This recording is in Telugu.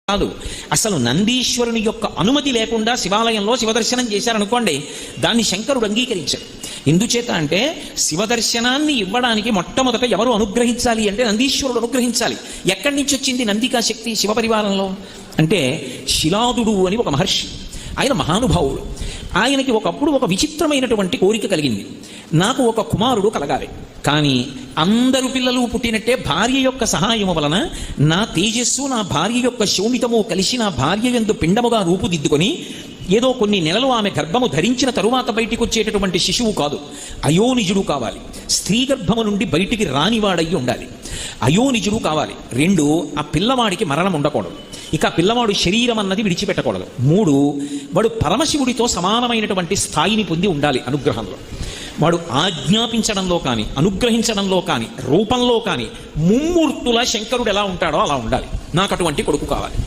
కాదు. అసలు నందీశ్వరుని యొక్క అనుమతి లేకుండా శివాలయంలో శివదర్శనం చేశారనుకోండి, దాన్ని శంకరుడు అంగీకరించాడు. ఎందుచేత అంటే శివదర్శనాన్ని ఇవ్వడానికి మొట్టమొదట ఎవరు అనుగ్రహించాలి అంటే నందీశ్వరుడు అనుగ్రహించాలి. ఎక్కడి నుంచి వచ్చింది నందికా శక్తి శివపరివారంలో అంటే శిలాదుడు అని ఒక మహర్షి, ఆయన మహానుభావుడు. ఆయనకి ఒకప్పుడు ఒక విచిత్రమైనటువంటి కోరిక కలిగింది, నాకు ఒక కుమారుడు కలగాలి, కానీ అందరు పిల్లలు పుట్టినట్టే భార్య యొక్క సహాయము వలన నా తేజస్సు నా భార్య యొక్క శోణితము కలిసి నా భార్య యందు పిండముగా రూపుదిద్దుకొని ఏదో కొన్ని నెలలు ఆమె గర్భము ధరించిన తరువాత బయటికి వచ్చేటటువంటి శిశువు కాదు, అయోనిజుడు కావాలి. స్త్రీ గర్భము నుండి బయటికి రానివాడయ్యి ఉండాలి, అయోనిజుడు కావాలి. 2, ఆ పిల్లవాడికి మరణం ఉండకూడదు, ఇక పిల్లవాడు శరీరం అన్నది విడిచిపెట్టకూడదు. 3, వాడు పరమశివుడితో సమానమైనటువంటి స్థాయిని పొంది ఉండాలి అనుగ్రహంలో. వాడు ఆజ్ఞాపించడంలో కానీ అనుగ్రహించడంలో కానీ రూపంలో కానీ ముమ్మూర్తుల శంకరుడు ఎలా ఉంటాడో అలా ఉండాలి. నాకు అటువంటి కొడుకు కావాలి.